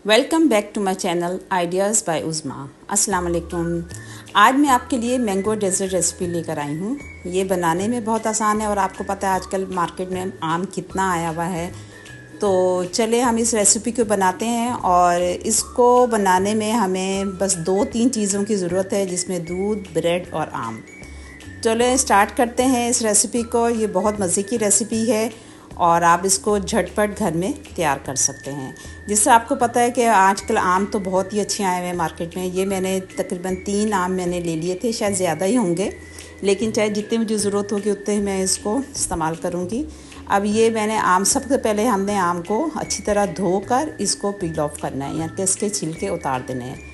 Welcome back to my channel ideas by Uzma. अस्सलाम वालेकुम। आज मैं आपके लिए मैंगो डेज़र्ट रेसिपी लेकर आई हूँ। ये बनाने में बहुत आसान है और आपको पता है आजकल मार्केट में आम कितना आया हुआ है। तो चले हम इस रेसिपी को बनाते हैं और इसको बनाने में हमें बस 2-3 चीज़ों की ज़रूरत है, जिसमें दूध, ब्रेड और आम। चलो स्टार्ट करते हैं इस रेसिपी को। ये बहुत मज़े की रेसिपी है और आप इसको झटपट घर में तैयार कर सकते हैं। जिससे आपको पता है कि आजकल आम तो बहुत ही अच्छे आए हुए हैं मार्केट में। ये मैंने तकरीबन 3 आम मैंने ले लिए थे, शायद ज़्यादा ही होंगे, लेकिन चाहे जितनी मुझे ज़रूरत होगी उतने ही मैं इसको इस्तेमाल करूँगी। अब ये मैंने आम, सबसे पहले हमने आम को अच्छी तरह धोकर इसको पील ऑफ करना है, यानी कि इसके छिलके उतार देने हैं।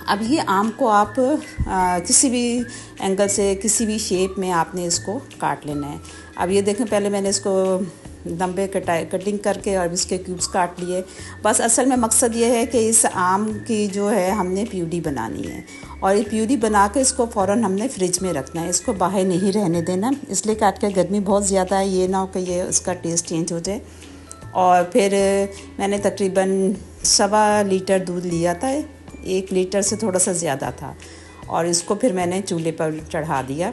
अब ये आम को आप किसी भी एंगल से, किसी भी शेप में आपने इसको काट लेना है। अब ये देखें, पहले मैंने इसको लंबे कटिंग करके और इसके क्यूब्स काट लिए। बस असल में मकसद ये है कि इस आम की जो है हमने प्यूरी बनानी है और ये प्यूरी बना के इसको फ़ौरन हमने फ्रिज में रखना है, इसको बाहर नहीं रहने देना। इसलिए काट के, गर्मी बहुत ज़्यादा है, ये ना हो कि ये उसका टेस्ट चेंज हो जाए। और फिर मैंने तकरीबन 1.25 लीटर दूध लिया था, 1 लीटर से थोड़ा सा ज़्यादा था, और इसको फिर मैंने चूल्हे पर चढ़ा दिया।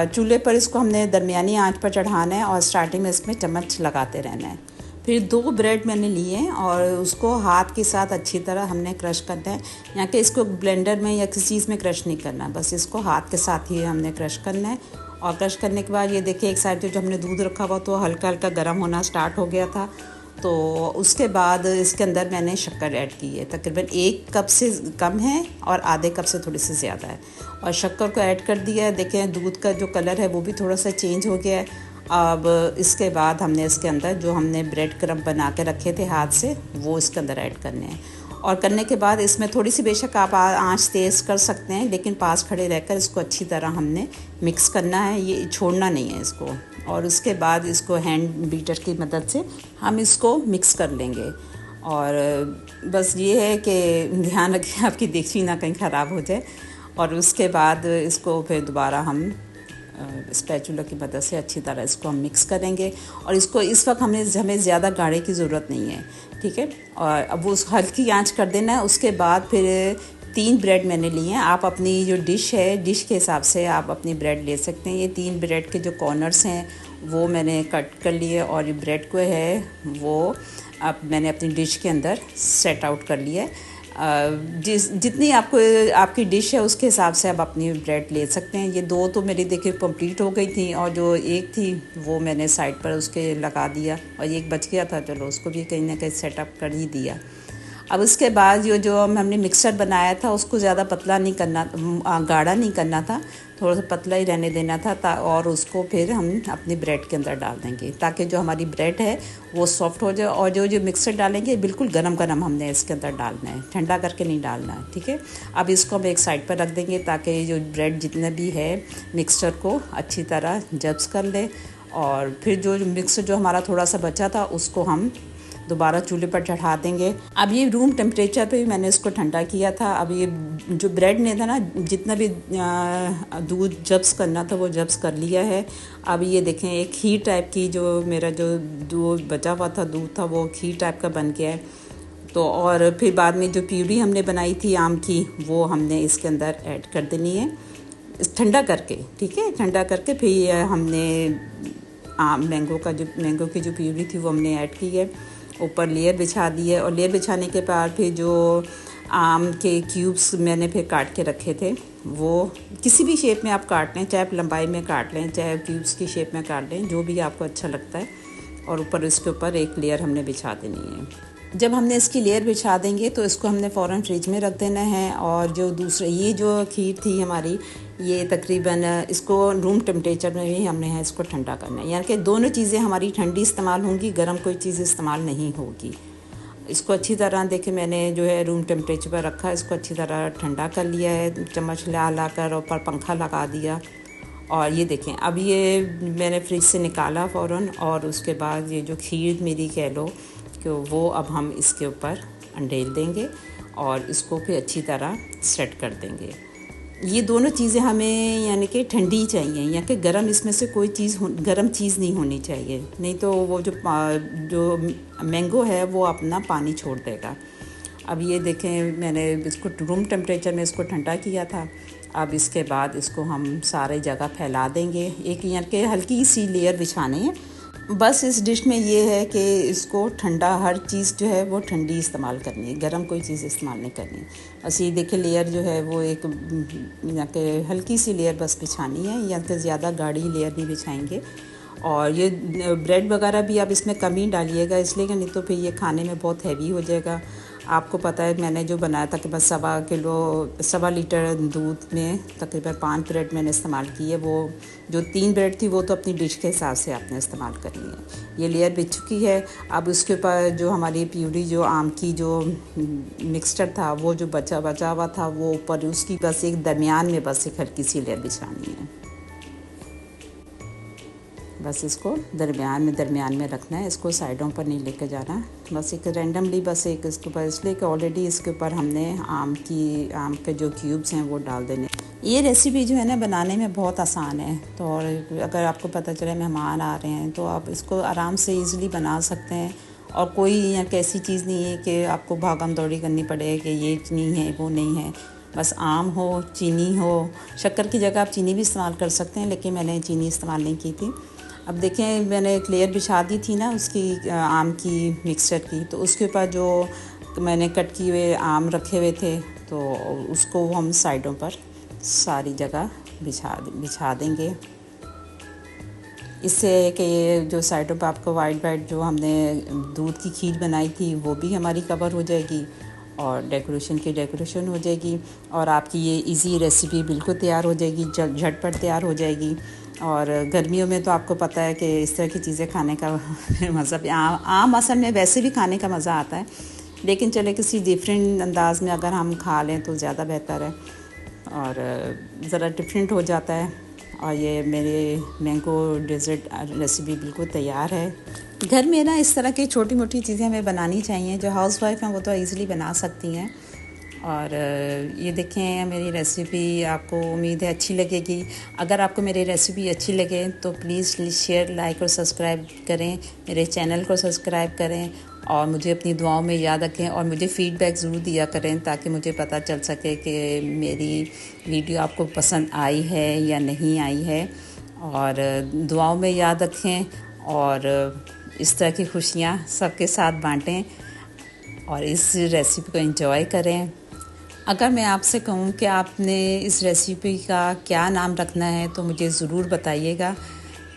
चूल्हे पर इसको हमने दरमियानी आंच पर चढ़ाना है और स्टार्टिंग में इसमें चम्मच लगाते रहना है। फिर 2 ब्रेड मैंने लिए हैं और उसको हाथ के साथ अच्छी तरह हमने क्रश करना है। यहाँ के इसको ब्लेंडर में या किसी चीज़ में क्रश नहीं करना, बस इसको हाथ के साथ ही हमने क्रश करना है। और क्रश करने के बाद ये देखिए, एक साइड पे जो हमने दूध रखा हुआ तो हल्का हल्का गर्म होना स्टार्ट हो गया था। तो उसके बाद इसके अंदर मैंने शक्कर ऐड की है, तकरीबन 1 कप से कम है और आधे कप से थोड़ी सी ज़्यादा है, और शक्कर को ऐड कर दिया है। देखें दूध का जो कलर है वो भी थोड़ा सा चेंज हो गया है। अब इसके बाद हमने इसके अंदर जो हमने ब्रेड क्रम्ब बना के रखे थे हाथ से, वो इसके अंदर ऐड करने हैं। और करने के बाद इसमें थोड़ी सी, बेशक आप आंच तेज़ कर सकते हैं, लेकिन पास खड़े रहकर इसको अच्छी तरह हमने मिक्स करना है, ये छोड़ना नहीं है इसको। और उसके बाद इसको हैंड बीटर की मदद से हम इसको मिक्स कर लेंगे। और बस ये है कि ध्यान रखें आपकी देगची ना कहीं ख़राब हो जाए। और उसके बाद इसको फिर दोबारा हम स्पैचुला की मदद से अच्छी तरह इसको हम मिक्स करेंगे। और इसको इस वक्त हमें ज़्यादा गाढ़े की ज़रूरत नहीं है, ठीक है। और अब वो हल्की आंच कर देना है। उसके बाद फिर 3 ब्रेड मैंने लिए हैं। आप अपनी जो डिश है, डिश के हिसाब से आप अपनी ब्रेड ले सकते हैं। ये 3 ब्रेड के जो कॉर्नर्स हैं वो मैंने कट कर लिए और ये ब्रेड को है वो अब मैंने अपनी डिश के अंदर सेट आउट कर लिया है। जितनी आपकी डिश है उसके हिसाब से आप अपनी ब्रेड ले सकते हैं। ये 2 तो मेरी देखिए कंप्लीट हो गई थी, और जो 1 थी वो मैंने साइड पर उसके लगा दिया, और 1 बच गया था, चलो उसको भी कहीं ना कहीं सेटअप कर ही दिया। अब उसके बाद जो हमने मिक्सचर बनाया था उसको ज़्यादा पतला नहीं करना, गाढ़ा नहीं करना था, थोड़ा सा पतला ही रहने देना था। और उसको फिर हम अपनी ब्रेड के अंदर डाल देंगे ताकि जो हमारी ब्रेड है वो सॉफ्ट हो जाए। और जो मिक्सचर डालेंगे बिल्कुल गरम गरम हमने इसके अंदर डालना है, ठंडा करके नहीं डालना है, ठीक है। अब इसको हम एक साइड पर रख देंगे ताकि जो ब्रेड जितने भी है मिक्सचर को अच्छी तरह जब्स कर ले। और फिर जो मिक्सचर जो हमारा थोड़ा सा बचा था उसको हम दोबारा चूल्हे पर चढ़ा देंगे। अब ये रूम टेम्परेचर पे भी मैंने इसको ठंडा किया था। अब ये जो ब्रेड ने था ना, जितना भी दूध जब्स करना था वो जब्स कर लिया है। अब ये देखें, एक खीर टाइप की, जो मेरा जो दूध बचा हुआ था दूध था वो खीर टाइप का बन गया है। तो और फिर बाद में जो प्यूरी हमने बनाई थी आम की, वो हमने इसके अंदर ऐड कर देनी है ठंडा करके, ठीक है। ठंडा करके फिर हमने मैंगो की जो प्यूरी थी वो हमने ऐड की है, ऊपर लेयर बिछा दी है। और लेयर बिछाने के बाद फिर जो आम के क्यूब्स मैंने फिर काट के रखे थे, वो किसी भी शेप में आप काट लें, चाहे लंबाई में काट लें, चाहे क्यूब्स की शेप में काट लें, जो भी आपको अच्छा लगता है। और ऊपर इसके ऊपर एक लेयर हमने बिछा देनी है। जब हमने इसकी लेयर बिछा देंगे तो इसको हमने फ़ौरन फ्रिज में रख देना है। और जो दूसरा ये जो खीर थी हमारी, ये तकरीबन इसको रूम टेम्परेचर में भी हमने है इसको ठंडा करना है, यानी कि दोनों चीज़ें हमारी ठंडी इस्तेमाल होंगी, गर्म कोई चीज़ इस्तेमाल नहीं होगी। इसको अच्छी तरह देखें, मैंने जो है रूम टेम्परेचर पर रखा, इसको अच्छी तरह ठंडा कर लिया है, चम्मच ला कर ऊपर पंखा लगा दिया। और ये देखें, अब ये मैंने फ्रिज से निकाला फ़ौरन, और उसके बाद ये जो खीर मेरी कह लो कि वो अब हम इसके ऊपर अंडेल देंगे और इसको फिर अच्छी तरह सेट कर देंगे। ये दोनों चीज़ें हमें यानी कि ठंडी चाहिए, यानी कि गर्म इसमें से कोई चीज़ गर्म चीज़ नहीं होनी चाहिए, नहीं तो वो जो मैंगो है वो अपना पानी छोड़ देगा। अब ये देखें, मैंने इसको रूम टेम्परेचर में इसको ठंडा किया था। अब इसके बाद इसको हम सारे जगह फैला देंगे, एक यानी कि हल्की सी लेयर बिछाने हैं। बस इस डिश में ये है कि इसको ठंडा, हर चीज़ जो है वो ठंडी इस्तेमाल करनी है, गरम कोई चीज़ इस्तेमाल नहीं करनी है। बस ये देखिए लेयर जो है वो एक या कि हल्की सी लेयर बस बिछानी है, या कि ज़्यादा गाढ़ी लेयर नहीं बिछाएंगे। और ये ब्रेड वगैरह भी आप इसमें कम ही डालिएगा, इसलिए कि नहीं तो फिर ये खाने में बहुत हैवी हो जाएगा। आपको पता है मैंने जो बनाया तकरीबन 1.25 लीटर दूध में तकरीबन 5 ब्रेड मैंने इस्तेमाल की है। वो जो 3 ब्रेड थी वो तो अपनी डिश के हिसाब से आपने इस्तेमाल करनी है। ये लेयर बिछ चुकी है। अब उसके ऊपर जो हमारी प्यूरी, जो आम की जो मिक्सचर था, वो जो बचा हुआ था, वो ऊपर उसकी बस एक दरमियान में बस एक हल्की सी लेयर बिछानी है। बस इसको दरमियान में रखना है, इसको साइडों पर नहीं लेकर जाना। बस एक रैंडमली बस एक इसके ऊपर, इसलिए कि ऑलरेडी इसके ऊपर हमने आम के जो क्यूब्स हैं वो डाल देने। ये रेसिपी जो है ना बनाने में बहुत आसान है, तो और अगर आपको पता चले मेहमान आ रहे हैं तो आप इसको आराम से ईज़िली बना सकते हैं। और कोई यहाँ ऐसी चीज़ नहीं है कि आपको भागम दौड़ी करनी पड़े कि ये नहीं है वो नहीं है। बस आम हो, चीनी हो, शक्कर की जगह आप चीनी भी इस्तेमाल कर सकते हैं, लेकिन मैंने चीनी इस्तेमाल नहीं की थी। अब देखें, मैंने एक लेयर बिछा दी थी ना उसकी आम की मिक्सचर की, तो उसके ऊपर जो मैंने कट किए हुए आम रखे हुए थे तो उसको हम साइडों पर सारी जगह बिछा देंगे। इससे कि ये जो साइडों पर आपको वाइट जो हमने दूध की खीर बनाई थी वो भी हमारी कवर हो जाएगी, और डेकोरेशन हो जाएगी, और आपकी ये इजी रेसिपी बिल्कुल तैयार हो जाएगी, झटपट तैयार हो जाएगी। और गर्मियों में तो आपको पता है कि इस तरह की चीज़ें खाने का मतलब आम असल में वैसे भी खाने का मज़ा आता है, लेकिन चले किसी डिफरेंट अंदाज में अगर हम खा लें तो ज़्यादा बेहतर है, और ज़रा डिफरेंट हो जाता है। और ये मेरे मैंगो डेज़र्ट रेसिपी बिल्कुल तैयार है। घर में ना इस तरह की छोटी मोटी चीज़ें हमें बनानी चाहिए, जो हाउसवाइफ हैं वो तो ईज़िली बना सकती हैं। और ये देखें मेरी रेसिपी, आपको उम्मीद है अच्छी लगेगी। अगर आपको मेरी रेसिपी अच्छी लगे तो प्लीज़ शेयर, लाइक और सब्सक्राइब करें, मेरे चैनल को सब्सक्राइब करें, और मुझे अपनी दुआओं में याद रखें, और मुझे फ़ीडबैक ज़रूर दिया करें ताकि मुझे पता चल सके कि मेरी वीडियो आपको पसंद आई है या नहीं आई है। और दुआओं में याद रखें, और इस तरह की खुशियाँ सबके साथ बांटें, और इस रेसिपी को एंजॉय करें। अगर मैं आपसे कहूँ कि आपने इस रेसिपी का क्या नाम रखना है तो मुझे ज़रूर बताइएगा।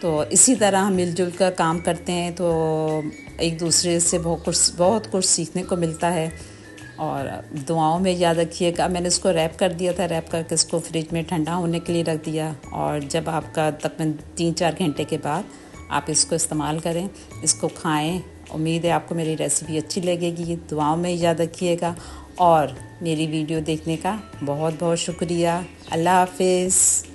तो इसी तरह हम मिलजुल कर काम करते हैं तो एक दूसरे से बहुत कुछ सीखने को मिलता है। और दुआओं में याद रखिएगा। मैंने इसको रैप कर दिया था, रैप करके इसको फ्रिज में ठंडा होने के लिए रख दिया, और जब आपका तकरीबन 3-4 घंटे के बाद आप इसको इस्तेमाल करें, इसको खाएं। उम्मीद है आपको मेरी रेसिपी अच्छी लगेगी। दुआओं में याद रखिएगा, और मेरी वीडियो देखने का बहुत बहुत शुक्रिया। अल्लाह हाफ़िज़।